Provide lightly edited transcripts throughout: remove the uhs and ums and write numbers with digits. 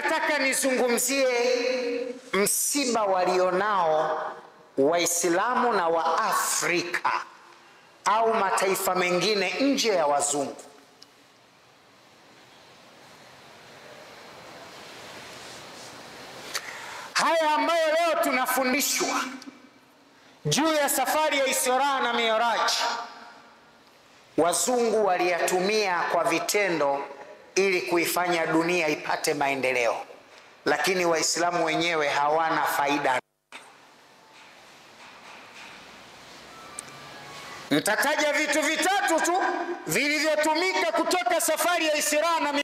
nataka nizungumzie msiba walionao Waislamu na wa Afrika au mataifa mengine nje ya wazungu. Haya ambayo leo tunafundishwa juu ya safari ya Isra na Miraj, wazungu waliyatumia kwa vitendo ili kuifanya dunia ipate maendeleo, lakini Waislamu wenyewe hawana faida. Nitataja vitu vitatu tu vilivyotumika kutoka safari ya Isra na Miraj.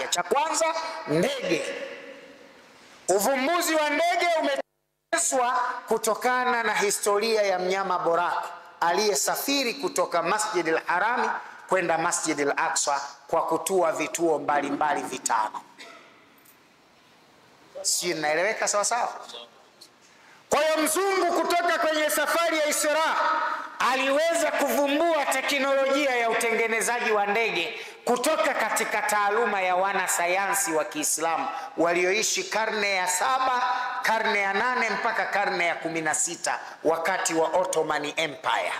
Cha kwanza, ndege. Uvumbuzi wa ndege umetengenezwa kutokana na historia ya mnyama Buraq aliyesafiri kutoka Masjid al-Harami kwenda Masjid al-Aqsa kwa kutua vituo mbalimbali vitano. Si naeleweka sawa sawa? Kwa hiyo mzungu kutoka kwenye safari ya Isra aliweza kuvumbua teknolojia ya utengenezaji wa ndege kutoka katika taaluma ya wanasayansi wa Kiislamu walioishi karne ya 7, karne ya 8 mpaka karne ya 16 wakati wa Ottoman Empire.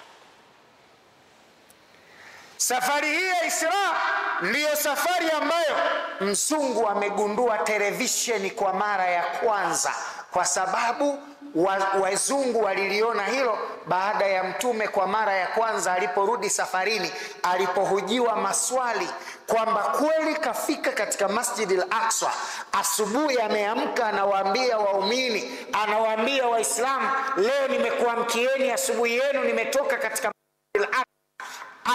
Safari hii ya Isra ndiyo safari ambayo mzungu amegundua televisheni kwa mara ya kwanza, kwa sababu wazungu waliliona hilo baada ya mtume kwa mara ya kwanza aliporudi safarini, alipohojiwa maswali kwamba kweli kafika katika Masjid al-Aqsa. Asubuhi ameamka, anawaambia waumini, anawaambia Waislamu, leo nimekuamkieni asubuhi yenu, nimetoka katika Masjid al-Aqsa.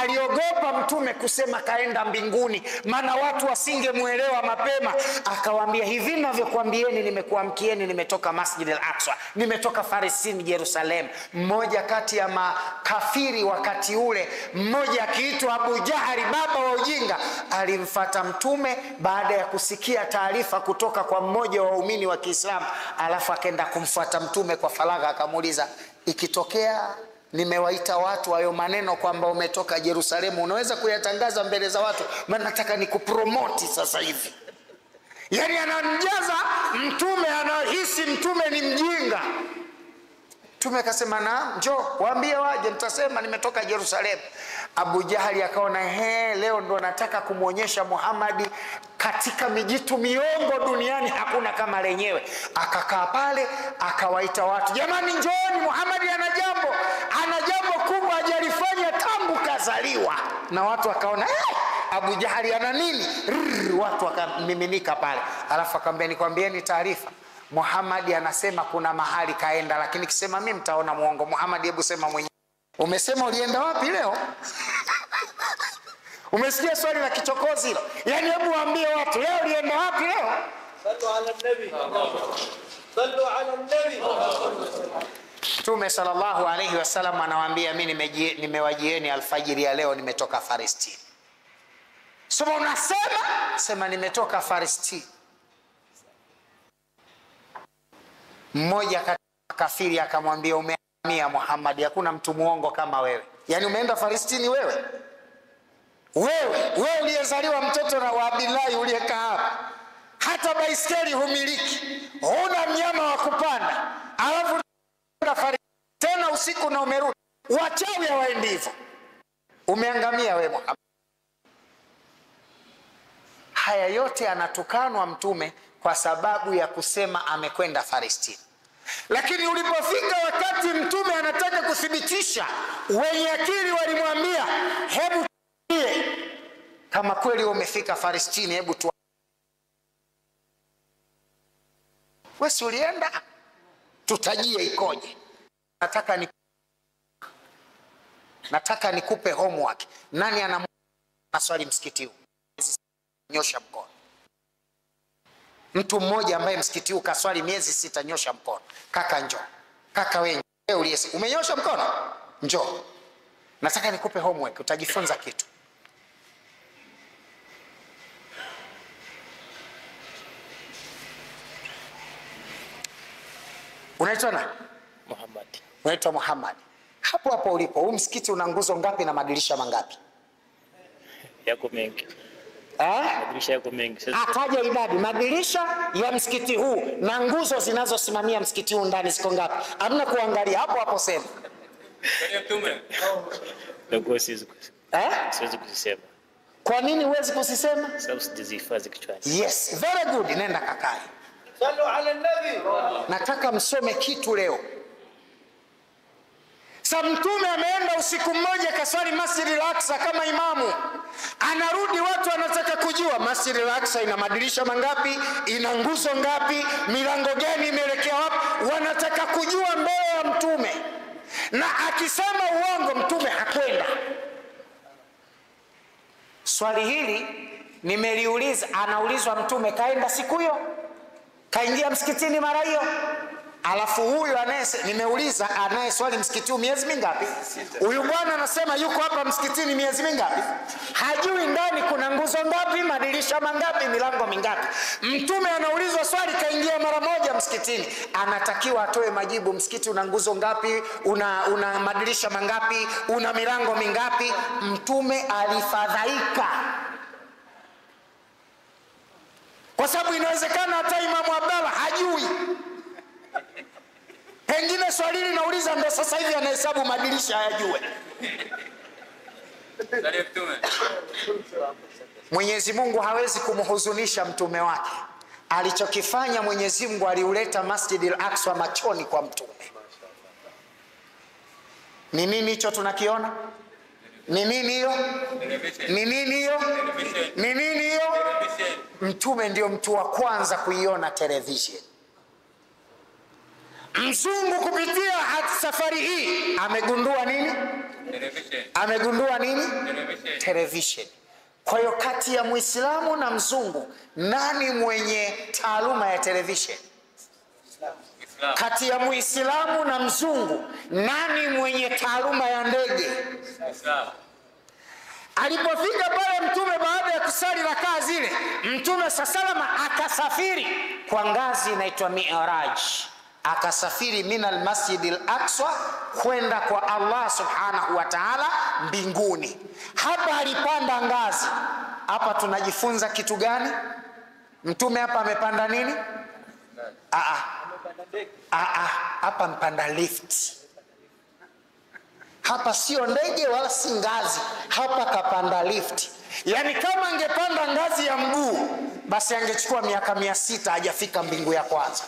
Aliogopa mtume kusema kaenda mbinguni, maana watu wasingemuelewa mapema. Akawaambia, hivi ninavyokuambieni, nimekuamkieni, nimetoka Masjid al-Aqsa, nimetoka Farisini, Jerusalem. Mmoja kati ya makafiri wakati ule, mmoja akiitwa Abu Jahali, baba wa ujinga, alimfuata mtume baada ya kusikia taarifa kutoka kwa mmoja wa waumini wa Kiislamu, alafu akaenda kumfuata mtume kwa faragha, akamuuliza, ikitokea nimewaita watu hayo maneno kwamba umetoka Yerusalemu, unaweza kuyatangaza mbele za watu? Maana nataka nikupromoti sasa hivi. Yani anamjaza mtume, anahisi mtume ni mjinga. Mtume akasema, na njoo waambie waje, nitasema nimetoka Yerusalemu. Abu Jahali akaona, leo ndo nataka kumuonyesha Muhammad katika mijitu miongo duniani hakuna kama lenyewe. Akakaa pale, akawaita watu, jamani njooni, Muhammad ana jambo kubwa hajalifanya tangu kazaliwa. Na watu wakaona, Abu Jahali ana nini? Watu wakamiminika pale. Alafu akamwambia, nikwambieni taarifa, Muhammad anasema kuna mahali kaenda, lakini kisema mimi mtaona muongo. Muhammad, hebu sema mwenyewe, umesema ulienda wapi leo? Umesikia swali la kichokozi hilo? Yani hebu waambie watu, leo ulienda wapi leo? Sallu ala nabi. Sallu ala nabi. Mtume sallallahu alayhi wasallam anawaambia, mimi nimewajieni alfajiri ya leo, nimetoka Palestina. Sema unasema? Sema nimetoka Palestina. Mmoja kafiri akamwambia, umehamia Muhammad, hakuna mtu muongo kama wewe. Yani umeenda Palestina wewe? Wewe uliyezaliwa mtoto na wa Abdillahi, uliyekaa hapa, hata baiskeli humiliki, huna mnyama wa kupanda, alafu tena usiku na umerudi. Wachawi hawaendi hivyo. Umeangamia wewe Muhammad. Haya yote anatukanwa mtume kwa sababu ya kusema amekwenda Palestina. Lakini ulipofika wakati mtume anataka kuthibitisha, wenye akili walimwambia, hebu kama kweli umefika Palestina, hebu tu wewe ulienda, tutajie ikoje. Nataka nikupe homework. Nani ana maswali msikiti huu? Nyosha mkono. Mtu mmoja ambaye msikiti huu kaswali miezi 6, nyosha mkono. Kaka njoo. Kaka wewe umenyosha mkono? Njoo. Nataka nikupe homework, utajifunza kitu. Unaitwa nani? Muhammad. Unaitwa Muhammad. Hapo hapo ulipo, huu msikiti una nguzo ngapi na madirisha mangapi? Yako mengi. Madirisha yako mengi. Ataja idadi madirisha ya msikiti huu na nguzo zinazosimamia msikiti huu ndani ziko ngapi? Hamna kuangalia hapo sema. Ndio siwezi kusema. Kwa nini huwezi kusisema? Sababu sijazihifadhi kichwani. Yes, very good. Nenda kakae. Sallu ala nabi. Nataka msome kitu leo. Mtume ameenda usiku mmoja kaswali Masjid al-Aqsa kama imamu. Anarudi watu wanataka kujua Masjid al-Aqsa ina madirisha mangapi, ina nguzo ngapi, milango gani imeelekea wapi, wanataka kujua mbele ya mtume. Na akisema uongo mtume hakwenda. Swali hili nimeliuliza, anaulizwa mtume kaenda siku hiyo? Kaingia msikitini mara hiyo? Alafu huyu nimeuliza anayeswali msikiti miezi mingapi? Huyu bwana anasema yuko hapa msikitini miezi mingapi? Hajui ndani kuna nguzo ngapi, madirisha mangapi, milango mingapi. Mtume anaulizwa swali kaingia mara moja msikitini. Anatakiwa atoe majibu, msikiti una nguzo ngapi, una madirisha mangapi, una milango mingapi. Mtume alifadhaika. Kwa sababu inawezekana hata Imamu Abdallah hajui. Pengine swali linauliza ndo sasa hivi anahesabu madirisha hayajue. Mwenyezi Mungu hawezi kumhuzunisha mtume wake. Alichokifanya Mwenyezi Mungu aliuleta Masjid al-Aqsa machoni kwa mtume. Ni nini hicho tunakiona? Ni nini hiyo? Ni nini hiyo? Ni nini hiyo? Mtume ndio mtu wa kwanza kuiona television. Mzungu kupitia safari hii amegundua nini? Amegundua nini? Television. Kwa hiyo kati ya Muislamu na mzungu nani mwenye taaluma ya television? Kati ya Muislamu na mzungu nani mwenye taaluma ya ndege? Alipofika pale mtume baada ya kusali rakaa zile, mtume salama akasafiri kwa ngazi inaitwa Mi'raj. Akasafiri minal Masjid al-Aqsa kwenda kwa Allah subhanahu wa ta'ala mbinguni. Hapa alipanda ngazi. Hapa tunajifunza kitu gani? Mtume hapa amepanda nini? Hapa mpanda lift. Hapa sio ndege wala si ngazi. Hapa kapanda lift. Yani kama angepanda ngazi ya mguu basi angechukua miaka 600 hajafika mbingu ya kwanza.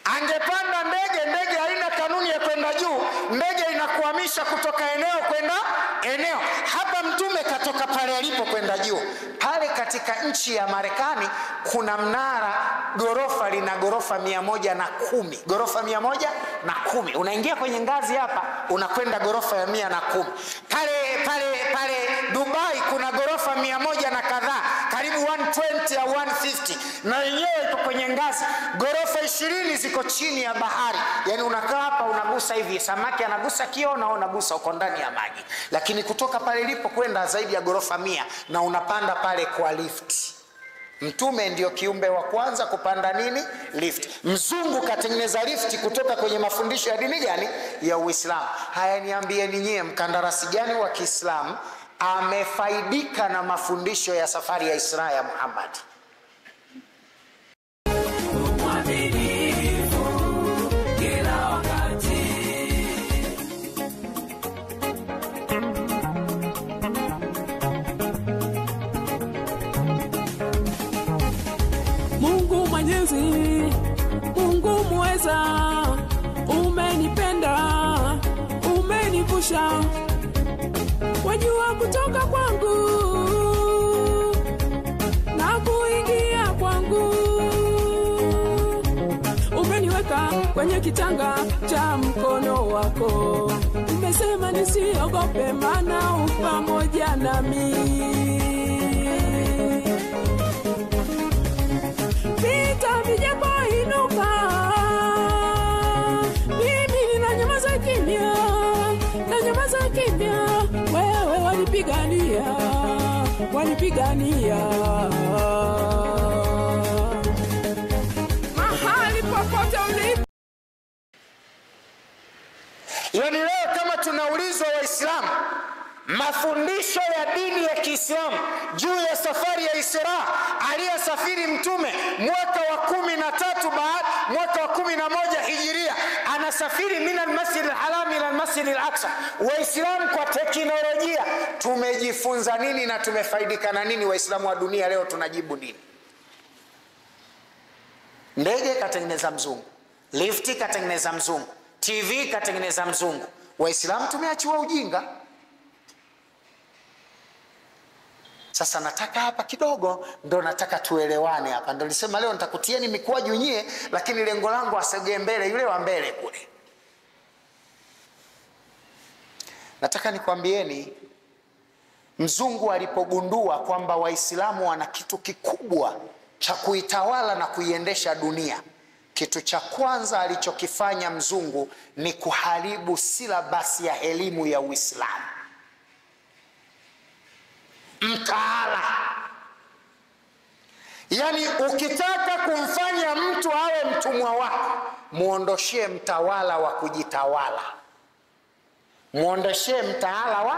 Angepanda ndege haina kanuni ya kwenda juu, ndege inakuhamisha kutoka eneo kwenda eneo. Hapa mtume katoka pale alipo kwenda juu. Pale katika nchi ya Marekani kuna mnara, gorofa lina gorofa 110. Gorofa 110. Unaingia kwenye ngazi hapa, unakwenda gorofa ya 110. Pale Dubai kuna gorofa 100 na kadhaa, karibu 120 au 150. Na yenyewe ipo kwenye ngazi. Gorofa 20 ziko chini ya bahari. Yani unakaa hapa unagusa hivi, samaki anagusa kioo na unagusa uko ndani ya maji. Lakini kutoka pale lipo kwenda zaidi ya gorofa 100 na unapanda pale kwa lift. Mtume ndio kiumbe wa kwanza kupanda nini? Lift. Mzungu katengeneza lift kutoka kwenye mafundisho ya dini gani? Ya Uislamu. Haya, niambie nyie, mkandarasi gani wa Kiislamu amefaidika na mafundisho ya safari ya Isra ya Muhammad? Mungu Mwenyezi, Mungu muweza, umenipenda, umenivusha, wajua kutoka kwangu na kuingia kwangu, umeniweka kwenye kitanga cha mkono wako, umesema nisiogope maana u pamoja nami. Vita vijapoinuka, mimi nanyamaza kimya, nanyamaza kimya, wewe walipigania mahali popote ulipo. Yani leo kama tunaulizwa Waislamu mafundisho ya dini ya Kiislamu juu ya safari ya Isra aliyosafiri Mtume mwaka wa 13 mwaka wa 11 Hijiria, anasafiri min al-Masjid al-Haram ila al-Masjid al-Aqsa. Waislamu kwa teknolojia tumejifunza nini na tumefaidika na nini? Waislamu wa dunia leo tunajibu nini? Ndege katengeneza mzungu, lifti katengeneza mzungu, TV katengeneza mzungu. Waislamu tumeachiwa ujinga. Sasa nataka hapa kidogo ndo nataka tuelewane hapa. Ndo nilisema leo nitakutieni mikwaju nyie, lakini lengo langu asogee mbele yule wa mbele kule. Nataka nikwambieni, mzungu alipogundua kwamba Waislamu wana kitu kikubwa cha kuitawala na kuiendesha dunia, kitu cha kwanza alichokifanya mzungu ni kuharibu silabasi ya elimu ya Uislamu. Mtaala. Yani ukitaka kumfanya mtu awe mtumwa wako, muondoshie mtawala wa kujitawala. Muondoshie mtaala wa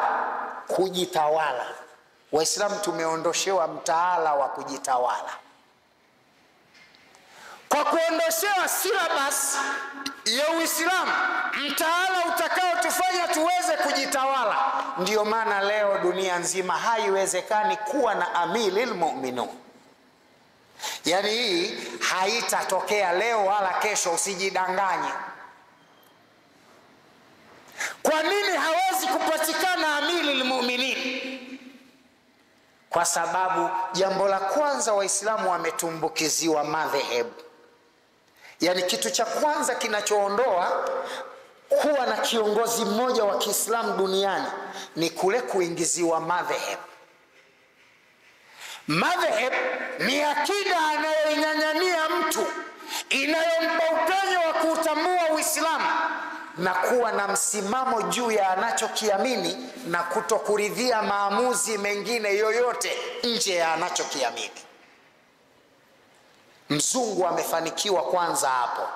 kujitawala. Waislamu tumeondoshewa mtaala wa kujitawala. Kwa kuondoshewa syllabus ya Uislamu, mtaala utakao tufanya tuweze kujitawala, ndio maana leo dunia nzima haiwezekani kuwa na amirul mu'minin. Yani hii haitatokea leo wala kesho, usijidanganye. Kwa nini hawezi kupatikana amirul mu'minin? Kwa sababu jambo la kwanza, Waislamu wametumbukiziwa madhehebu. Yani kitu cha kwanza kinachoondoa kuwa na kiongozi mmoja wa Kiislamu duniani ni kule kuingiziwa madhehebu. Madhehebu ni akida anayoinyanyania mtu, inayompa upenyo wa kuutambua Uislamu na kuwa na msimamo juu ya anachokiamini na kutokuridhia maamuzi mengine yoyote nje ya anachokiamini. Mzungu amefanikiwa kwanza hapo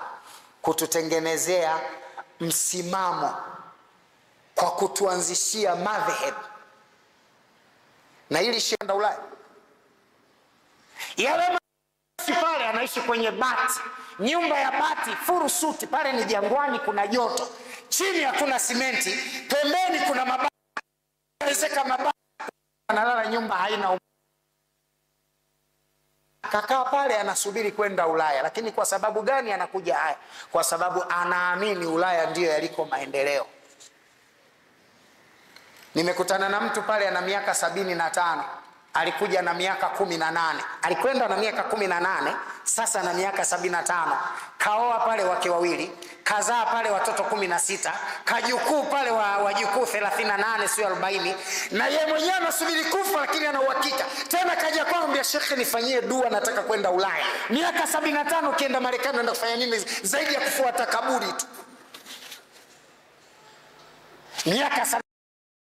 kututengenezea msimamo kwa kutuanzishia madhehebu. Na ili shenda Ulaya, yale pale anaishi kwenye bati, nyumba ya bati, furusuti, pale ni jangwani, kuna joto, chini hakuna simenti, pembeni kuna mabati, ezeka mabati, analala nyumba haina kakaa pale anasubiri kwenda Ulaya. Lakini kwa sababu gani anakuja haya? Kwa sababu anaamini Ulaya ndiyo yaliko maendeleo. Nimekutana na mtu pale ana miaka 75, alikuja na miaka 18, alikwenda na miaka 18, sasa na miaka 75. Kaoa pale wake wawili, kazaa pale watoto 16, kajukuu pale wajukuu 38 sio 40, na yeye mwenyewe anasubiri kufa, lakini ana uhakika. Tena kaja kwambia, Sheikh nifanyie dua, nataka kwenda Ulaya. Miaka 75 ukienda Marekani unaenda kufanya nini zaidi ya kufuata kaburi tu? Miaka 70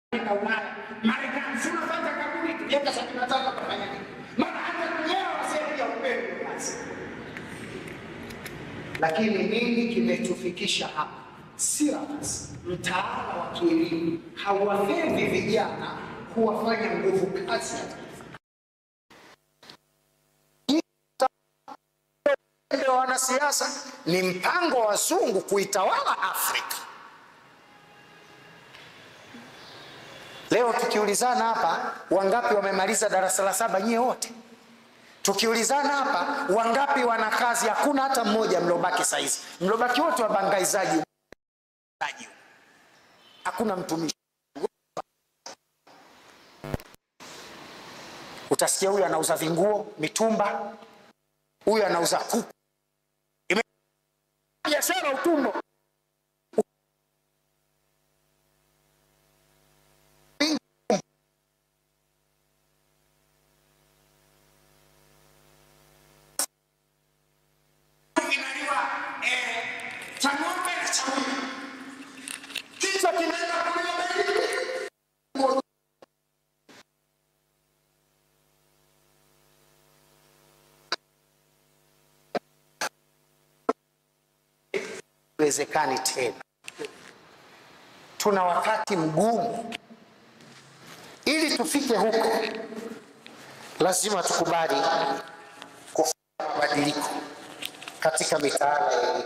kwenda Ulaya, Marekani sio unafuata kaburi tu. Miaka 75 kufanya nini? Maana hata dunia wasema ya upendo basi. Lakini nini kimetufikisha hapa? Syllabus, mtaala wa kielimu hauwafendi vijana kuwafanya nguvu kazi. Ndio wanasiasa, ni mpango wa wazungu kuitawala Afrika. Leo tukiulizana hapa, wangapi wamemaliza darasa la 7 nyie wote? Tukiulizana hapa, wangapi wana kazi? Hakuna hata mmoja mlobaki saizi. Mlobaki wote wabangaizaji. Hakuna mtumishi. Utasikia huyu anauza vinguo, mitumba, huyu anauza kuku. Biashara utumbo. Wezekani tena. Tuna wakati mgumu. Ili tufike huko, lazima tukubali kufanya mabadiliko katika mitaala.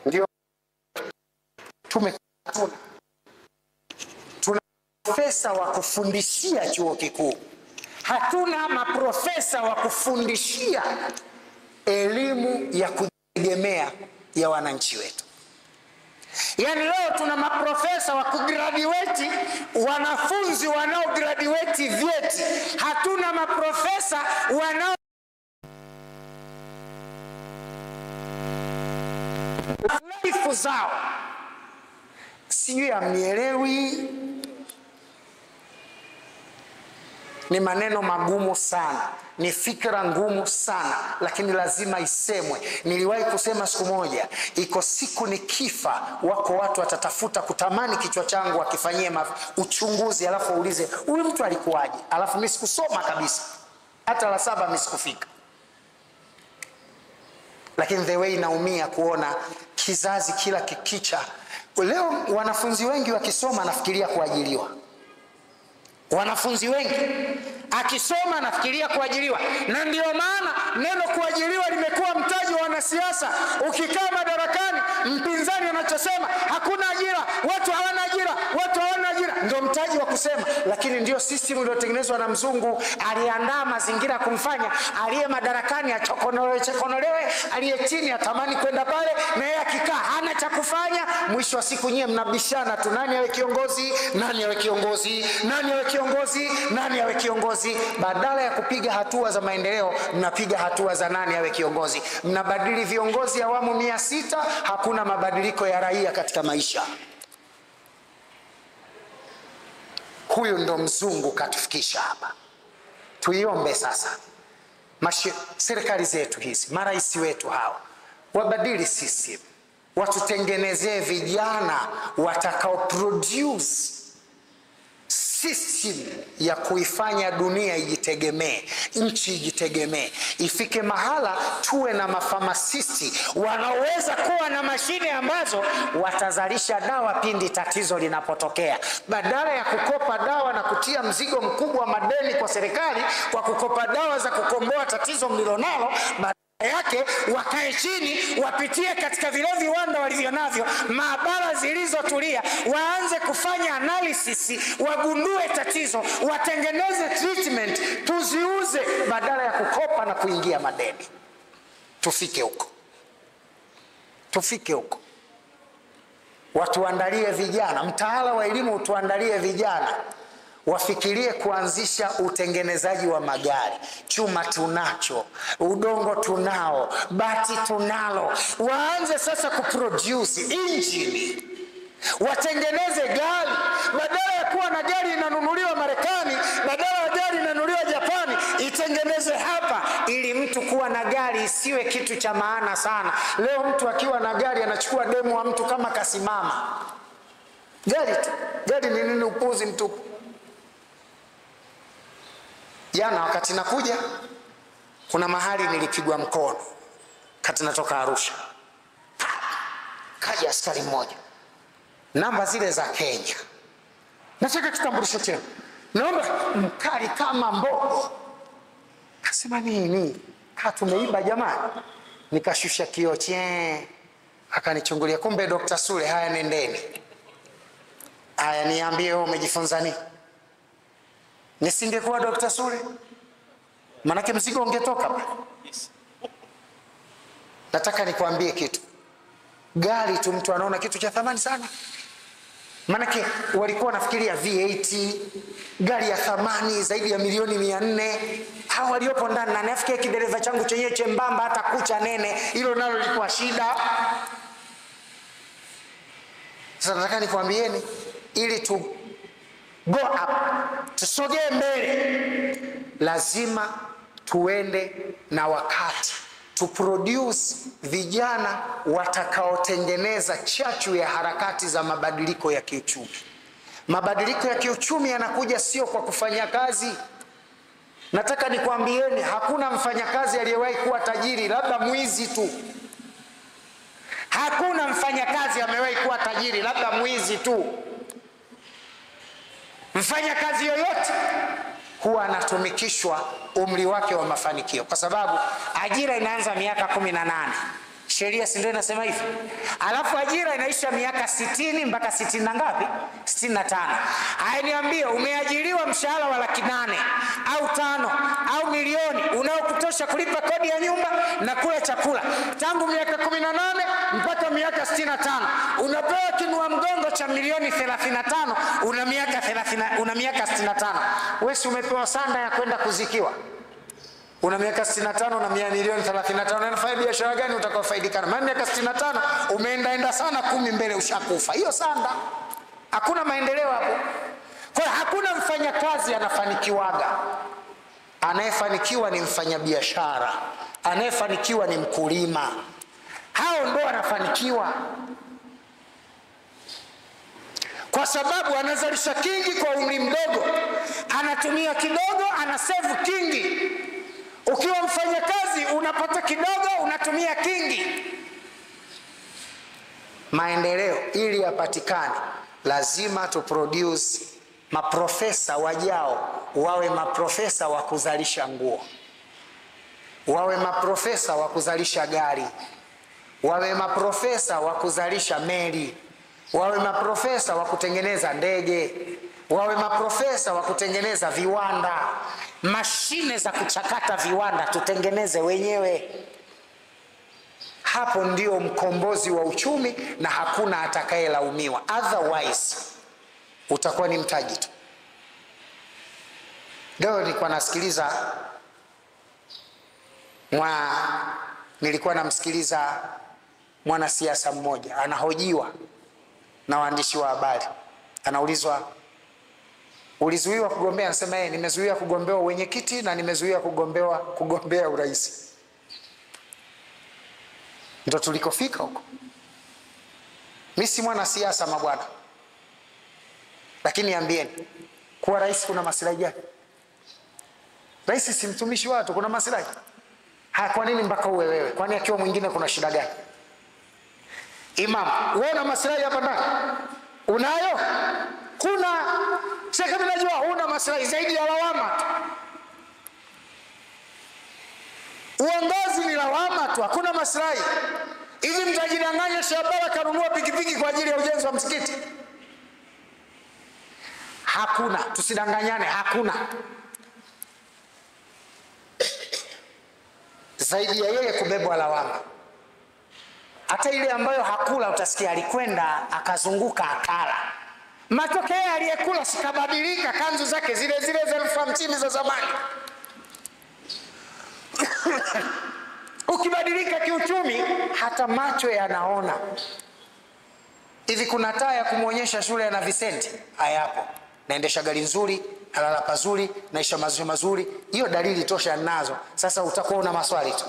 Ndio tuna profesa wa kufundishia chuo kikuu, hatuna maprofesa wa kufundishia elimu ya kujitegemea ya wananchi wetu. Yaani leo tuna maprofesa wa kugraduate wanafunzi wanaograduate vyeti, hatuna maprofesa wanao life zao. Sijui amnielewi. Ni maneno magumu sana, ni fikra ngumu sana, lakini lazima isemwe. Niliwahi kusema siku moja, iko siku nikifa, wako watu watatafuta kutamani kichwa changu wakifanyie uchunguzi, alafu uulize huyu mtu alikuwaje, alafu mimi sikusoma kabisa, hata la 7 mimi sikufika. Lakini the way naumia kuona kizazi kila kikicha. Leo wanafunzi wengi wakisoma nafikiria kuajiriwa. Wanafunzi wengi akisoma nafikiria kuajiriwa, na ndio maana neno kuajiriwa limekuwa mtaji wa wanasiasa. Ukikaa madarakani, mpinzani anachosema hakuna ajira, watu hawana ajira, watu hawana ajira, ndio mtaji wa kusema. Lakini ndio system iliyotengenezwa na mzungu, aliandaa mazingira kumfanya aliye madarakani achokonolewe, aliye chini atamani kwenda pale, na yeye akikaa hana cha kufanya. Mwisho wa siku nyie mnabishana tu, nani awe kiongozi, nani awe kiongozi, nani awe kiongozi, nani awe kiongozi. Badala ya kupiga hatua za maendeleo, mnapiga hatua za nani awe kiongozi. Mnabadili viongozi awamu 600, hakuna mabadiliko ya raia katika maisha. Huyu ndo mzungu katufikisha hapa. Tuiombe sasa serikali zetu hizi, marais wetu hawa, wabadili system, watutengenezee vijana watakao produce system ya kuifanya dunia ijitegemee, nchi ijitegemee. Ifike mahala tuwe na mafarmasisti wanaoweza kuwa na mashine ambazo watazalisha dawa pindi tatizo linapotokea, badala ya kukopa dawa na kutia mzigo mkubwa wa madeni kwa serikali kwa kukopa dawa za kukomboa tatizo mlilonalo. Yake wakae chini, wapitie katika vile viwanda walivyo navyo, maabara zilizotulia, waanze kufanya analysis, wagundue tatizo, watengeneze treatment, tuziuze badala ya kukopa na kuingia madeni. Tufike huko, tufike huko. Watuandalie vijana, mtaala wa elimu utuandalie vijana wafikirie kuanzisha utengenezaji wa magari. Chuma tunacho, udongo tunao, bati tunalo. Waanze sasa kuproduce engine, watengeneze gari. Badala ya kuwa na gari inanunuliwa Marekani, badala ya gari inanunuliwa Japani, itengeneze hapa, ili mtu kuwa na gari isiwe kitu cha maana sana. Leo mtu akiwa na gari anachukua demo wa mtu kama kasimama. Gari tu, gari ni nini? Upuzi mtupu. Jana wakati nakuja, kuna mahali nilipigwa mkono kati natoka Arusha. Kaja askari mmoja, namba zile za Kenya, nataka kitambulisho chenu, naomba. Mkali kama mbogo. Kasema nini? Tumeiba jamani. Nikashusha kioo che, akanichungulia, kumbe Dr. Sule. Haya, nendeni. Haya, niambie wewe umejifunza nini? Nisingekuwa Dr. Sule, manake mzigo ungetoka bwana. Nataka nikwambie kitu. Gari tu mtu anaona kitu cha thamani sana. Manake walikuwa nafikiria V8, gari ya thamani zaidi ya milioni 400. Hao waliopo ndani, na nafikiria kidereva changu chenyewe chembamba hata kucha nene, hilo nalo lilikuwa shida. Sasa nataka nikwambieni, ili tu go up, tusogee mbele, lazima tuende na wakati, to produce vijana watakaotengeneza chachu ya harakati za mabadiliko ya kiuchumi. Mabadiliko ya kiuchumi yanakuja sio kwa kufanya kazi. Nataka nikwambieni, hakuna mfanyakazi aliyewahi kuwa tajiri, labda mwizi tu. Hakuna mfanyakazi amewahi kuwa tajiri, labda mwizi tu. Mfanyakazi yoyote huwa anatumikishwa umri wake wa mafanikio, kwa sababu ajira inaanza miaka 18. Sheria si ndio inasema hivi? Alafu ajira inaisha miaka 60 mpaka 60 na ngapi? 65. Haya, niambie, umeajiriwa mshahara wa 800,000 au 5 au milioni unaokutosha kulipa kodi ya nyumba na kula chakula tangu miaka 18 mpaka miaka 65. Unapewa kinua mgongo cha milioni 35, una miaka 30, una miaka 65. Wewe si umepewa sanda ya kwenda kuzikiwa? Una miaka 65 na milioni 35, unafanya biashara gani utakaofaidikana? Maana miaka 65 umeendaenda sana 10 mbele ushakufa. Hiyo sanda. Hakuna maendeleo hapo. Kwa hiyo hakuna mfanyakazi anafanikiwaga. Anayefanikiwa ni mfanyabiashara, anayefanikiwa ni mkulima. Hao ndio wanafanikiwa. Kwa sababu anazalisha kingi kwa umri mdogo, anatumia kidogo, anasave kingi. Ukiwa mfanyakazi unapata kidogo, unatumia kingi. Maendeleo ili yapatikane lazima tu produce maprofesa wajao, wawe maprofesa wa kuzalisha nguo, wawe maprofesa wa kuzalisha gari, wawe maprofesa wa kuzalisha meli, wawe maprofesa wa kutengeneza ndege, wawe maprofesa wa kutengeneza viwanda, mashine za kuchakata viwanda tutengeneze wenyewe. Hapo ndio mkombozi wa uchumi na hakuna atakayelaumiwa. Otherwise utakuwa ni mtaji tu. Leo nilikuwa nasikiliza nilikuwa namsikiliza mwanasiasa mmoja anahojiwa na waandishi wa habari. Anaulizwa, ulizuiwa kugombea? Anasema yeye, nimezuiwa kugombea wenyekiti na nimezuiwa kugombea urais. Ndio tulikofika huko. Mimi si mwanasiasa mabwana, lakini niambieni, kuwa rais kuna maslahi gani? Rais si mtumishi watu, kuna maslahi. Kwa nini mpaka uwe wewe? Kwani akiwa mwingine kuna shida gani? Imam, wewe una maslahi hapa ndani? Unayo? Kuna. Sasa kama najua huna maslahi zaidi ya lawama tu. Uongozi ni lawama tu, hakuna maslahi. Hivi mtajidanganya Shabara kanunua pikipiki kwa ajili ya ujenzi wa msikiti? Hakuna, tusidanganyane, hakuna. Zaidi ya yeye kubebwa lawama. Hata ile ambayo hakula utasikia alikwenda akazunguka akala. Matokeo aliyekula sikabadilika, kanzu zake zile zile za 50 za zamani. Ukibadilika kiuchumi hata macho yanaona. Hivi kuna taa ya kumuonyesha shule ya Vicente? Hayapo. Naendesha gari nzuri, halala pazuri, naisha mazuri mazuri. Hiyo dalili tosha nazo. Sasa utakuwa una maswali tu.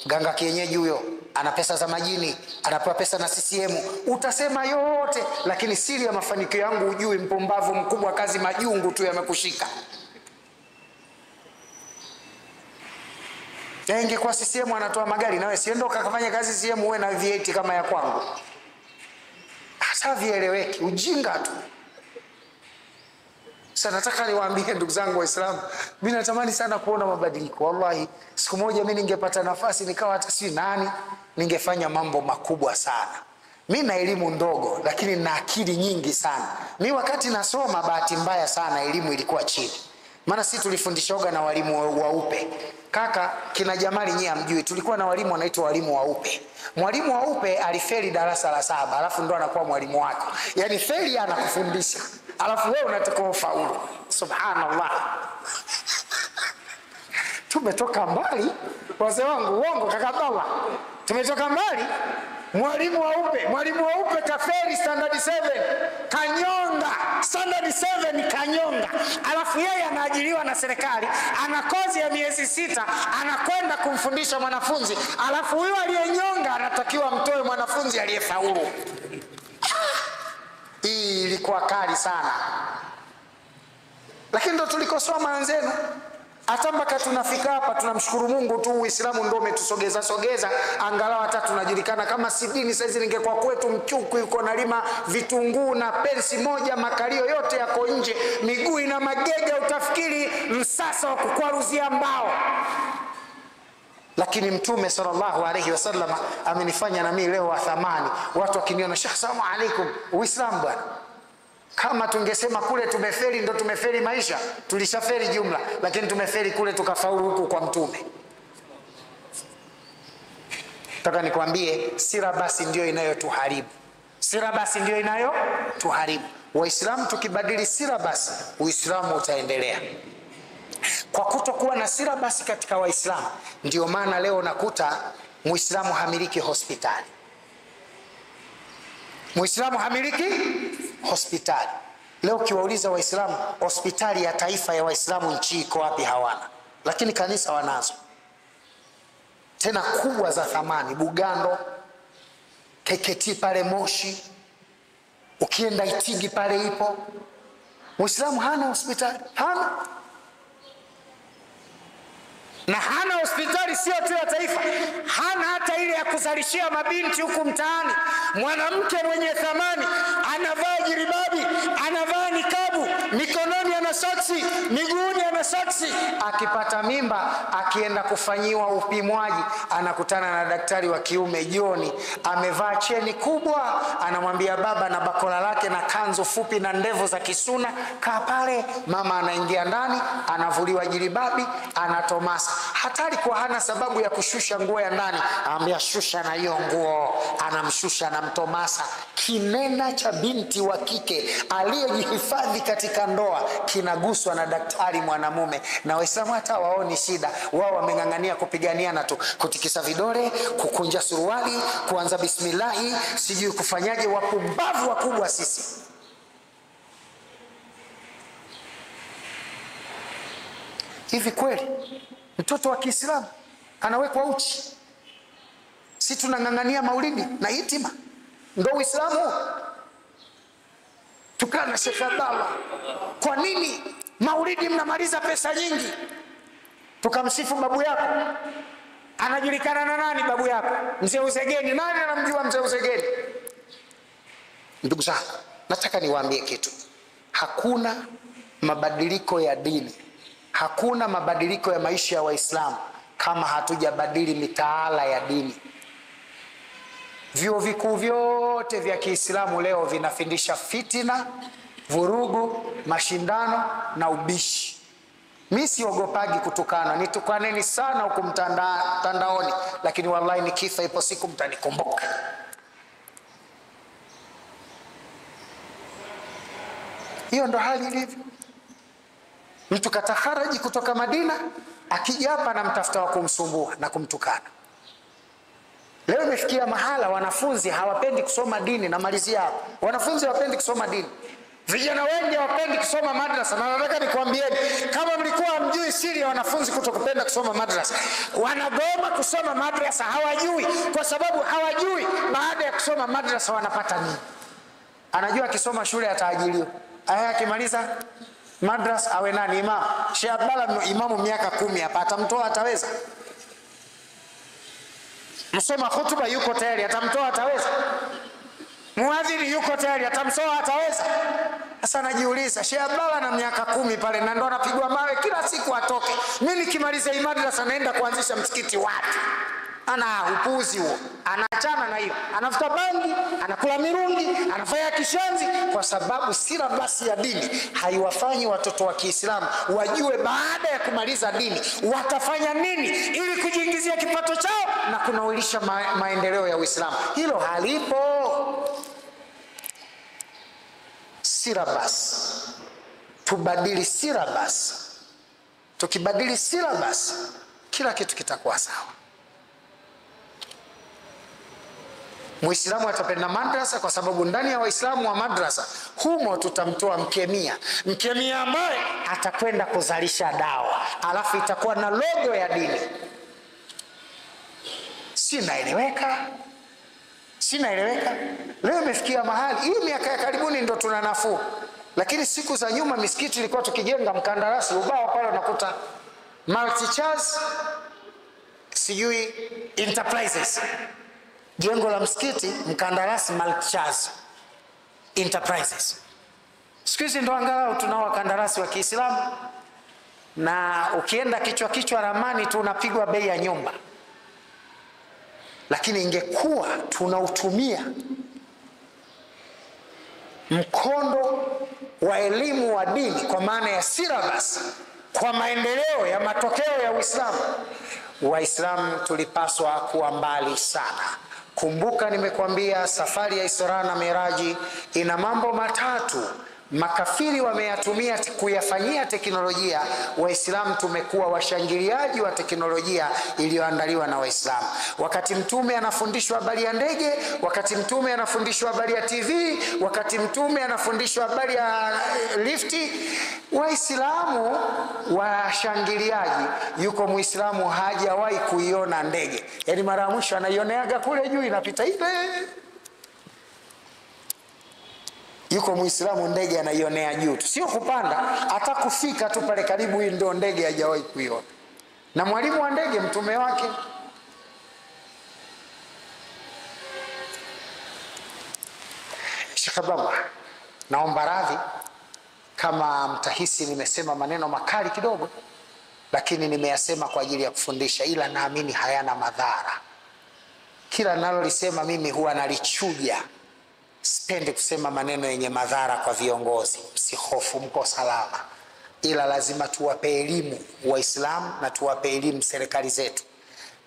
Ganga kienyeji huyo ana pesa za majini, anapewa pesa na CCM. Utasema yote, lakini siri ya mafanikio yangu ujui, mpumbavu mkubwa, kazi majungu tu yamekushika. Ingekuwa CCM anatoa magari, nawe siondoka kafanya kazi CCM uwe na V8 kama ya kwangu. Hasa vieleweki, ujinga tu. Sasa nataka niwaambie ndugu zangu Waislamu, mimi natamani sana kuona mabadiliko. Wallahi, siku moja mimi ningepata nafasi nikawa hata si nani, ningefanya mambo makubwa sana. Mimi na elimu ndogo lakini na akili nyingi sana. Mimi wakati nasoma, bahati mbaya sana elimu ilikuwa chini. Maana sisi tulifundishoga na walimu waupe. Kaka kina Jamali nyie hamjui, tulikuwa na walimu wanaitwa walimu waupe. Mwalimu waupe alifeli darasa la 7, alafu ndo anakuwa mwalimu wako. Yaani feli anakufundisha, alafu wewe unataka ufaulu. Subhanallah. Tumetoka mbali wazee wangu, uongo kaka Abdallah. Tumetoka mbali. Mwalimu waupe kafeli standard 7, kanyonga standard 7 kanyonga. Alafu yeye anaajiriwa na serikali, ana kozi ya miezi 6, anakwenda kumfundisha mwanafunzi. Alafu huyo aliyenyonga anatakiwa mtoe mwanafunzi aliyefaulu. Hii ilikuwa kali sana. Lakini ndo tulikosoma wenzenu. Hata mpaka tunafika hapa tunamshukuru Mungu tu, Uislamu ndio umetusogeza angalau hata tunajulikana. Kama si dini saizi ningekuwa kwetu mchuku yuko nalima vitunguu na pensi moja, makalio yote yako nje, miguu ina magega, utafikiri msasa wa kukwaruzia mbao. Lakini Mtume sallallahu alayhi wasallam amenifanya na mimi leo wa thamani. Watu wakiniona, Sheikh salamu alaykum, Uislamu bwana. Kama tungesema kule tumefeli ndo tumefeli maisha, tulishafeli jumla, lakini tumefeli kule tukafaulu huku kwa Mtume. Nataka nikwambie, sira basi ndio inayotuharibu. Sira basi ndio inayotuharibu. Waislamu tukibadili sira basi, Uislamu utaendelea. Kwa kutokuwa na sira basi katika Waislamu, ndio maana leo nakuta Muislamu hamiliki hospitali. Muislamu hamiliki hospitali. Leo kiwauliza Waislamu, hospitali ya taifa ya Waislamu nchi iko wapi? Hawana. Lakini kanisa wanazo, tena kubwa za thamani. Bugando, KKT pale Moshi, ukienda Itigi pale ipo. Muislamu hana hospitali, hana. Na hana hospitali sio tu ya taifa, hana hata ile ya kuzalishia mabinti huku mtaani. Mwanamke mwenye thamani anavaa jiribabi, anavaa nikabu, mikononi ana soksi, miguuni ana soksi. Akipata mimba, akienda kufanyiwa upimwaji, anakutana na daktari wa kiume jioni, amevaa cheni kubwa, anamwambia baba na bakola lake na kanzu fupi na ndevu za kisuna, kaa pale. Mama anaingia ndani, anavuliwa jiribabi, anatomasa. Hatari kwa hana sababu ya kushusha nguo ya ndani, anambia shusha na hiyo nguo, anamshusha na mtomasa. Kinena cha binti wa kike aliyejihifadhi katika ndoa kinaguswa na daktari mwanamume. Na Waislamu hata waoni shida, wao wameng'ang'ania kupiganiana tu, kutikisa vidole, kukunja suruali, kuanza bismillahi, sijui kufanyaje. Wapumbavu wakubwa sisi. Hivi kweli mtoto wa Kiislamu anawekwa uchi? Si tunang'ang'ania maulidi na hitima? Ndio Uislamu? Tukana Sheikh Abdallah, kwa nini maulidi mnamaliza pesa nyingi? Tukamsifu babu yako. Anajulikana na nani babu yako? Mzee Uzegeni. Nani anamjua Mzee Uzegeni? Ndugu zangu, nataka niwaambie kitu. Hakuna mabadiliko ya dini, hakuna mabadiliko ya maisha ya Waislamu kama hatujabadili mitaala ya dini. Vyuo vikuu vyote vya Kiislamu leo vinafundisha fitina, vurugu, mashindano na ubishi. Mimi siogopagi kutukana, nitukaneni sana huko mtandaoni, lakini wallahi nikifa ipo siku mtanikumbuka. Hiyo ndo hali ilivyo. Mtu kataharaji kutoka Madina, akija hapa na mtafuta wa kumsumbua na kumtukana. Leo imefikia mahala wanafunzi hawapendi kusoma dini. Na malizia hapo, wanafunzi hawapendi kusoma dini. Vijana wengi hawapendi kusoma madrasa. Na nataka nikwambieni, kama mlikuwa mjui siri ya wanafunzi kutokupenda kusoma madrasa, wanagoma kusoma madrasa. Hawajui, kwa sababu hawajui baada ya kusoma madrasa wanapata nini. Anajua akisoma shule ataajiriwa, akimaliza madrasa awe nani? Imam. Sheikh Abdallah imamu miaka 10 hapa, atamtoa? Ataweza? Msoma hutuba yuko tayari, atamtoa? Ataweza? Muadhiri yuko tayari, atamsoa? Ataweza? Sasa najiuliza, Sheikh Abdallah na miaka 10 pale, na ndo anapigwa mawe kila siku atoke. Mimi nikimaliza madrasa naenda kuanzisha msikiti wapi? Ana upuzi huo, anaachana na hiyo, anafuta bangi, anakula mirungi, anafanya kishanzi, kwa sababu sira basi ya dini haiwafanyi watoto wa Kiislamu wajue baada ya kumaliza dini watafanya nini ili kujiingizia kipato chao na kunawilisha maendeleo ya Uislamu. Hilo halipo. Sira basi, tubadili sira basi. Tukibadili sira basi, kila kitu kitakuwa sawa. Muislamu atapenda madrasa kwa sababu ndani ya Waislamu wa madrasa humo tutamtoa mkemia. Mkemia ambaye atakwenda kuzalisha dawa, alafu itakuwa na logo ya dini. Sinaeleweka? Sinaeleweka? Leo imefikia mahali, hii miaka ya karibuni ndo tuna nafuu. Lakini siku za nyuma misikiti ilikuwa tukijenga mkandarasi ubao pale unakuta Multichurch sijui enterprises, jengo la msikiti mkandarasi Multichurch enterprises. Siku hizi ndo angalau tunao wakandarasi wa Kiislamu, na ukienda kichwa ramani tu unapigwa bei ya nyumba. Lakini ingekuwa tunautumia mkondo wa elimu wa dini kwa maana ya syllabus kwa maendeleo ya matokeo ya Uislamu, Waislamu tulipaswa kuwa mbali sana. Kumbuka nimekwambia safari ya Isra na Miraji ina mambo matatu. Makafiri wameyatumia kuyafanyia teknolojia, Waislamu tumekuwa washangiliaji wa teknolojia iliyoandaliwa na Waislamu. Wakati mtume anafundishwa habari ya ndege, wakati mtume anafundishwa habari ya TV, wakati mtume anafundishwa habari ya lifti, Waislamu washangiliaji. Yuko Muislamu hajawahi kuiona ndege, yaani mara mwisho anaioneaga kule juu inapita ile. Yuko Muislamu ndege anaionea juu tu, sio kupanda, hata kufika tu pale karibu, hii ndio ndege hajawahi kuiona. Na mwalimu wa ndege mtume wake. Sheikh Abdallah, naomba radhi kama mtahisi nimesema maneno makali kidogo, lakini nimeyasema kwa ajili ya kufundisha, ila naamini hayana madhara. Kila nalolisema mimi huwa nalichuja. Sipendi kusema maneno yenye madhara kwa viongozi, msihofu, mko salama. Ila lazima tuwape elimu Waislamu na tuwape elimu serikali zetu.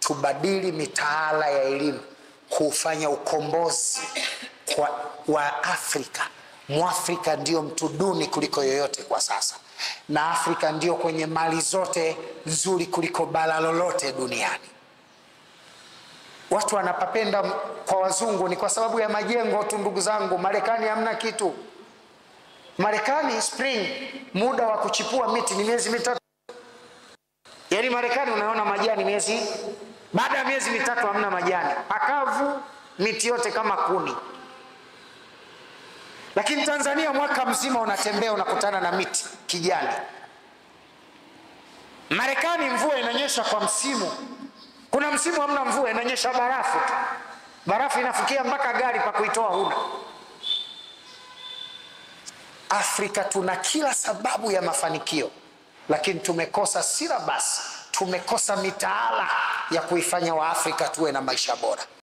Tubadili mitaala ya elimu kufanya ukombozi wa Afrika. Mwafrika ndio mtu duni kuliko yoyote kwa sasa, na Afrika ndio kwenye mali zote nzuri kuliko bara lolote duniani. Watu wanapapenda kwa wazungu ni kwa sababu ya majengo tu, ndugu zangu. Marekani hamna kitu. Marekani spring, muda wa kuchipua miti ni miezi mitatu. Yaani Marekani unaona majani baada ya miezi mitatu hamna majani, pakavu, miti yote kama kuni. Lakini Tanzania mwaka mzima unatembea unakutana na miti kijani. Marekani mvua inanyesha kwa msimu. Kuna msimu hamna mvua, inanyesha barafu tu. Barafu inafikia mpaka gari pa kuitoa huna. Afrika tuna kila sababu ya mafanikio, lakini tumekosa syllabus, tumekosa mitaala ya kuifanya wa Afrika tuwe na maisha bora.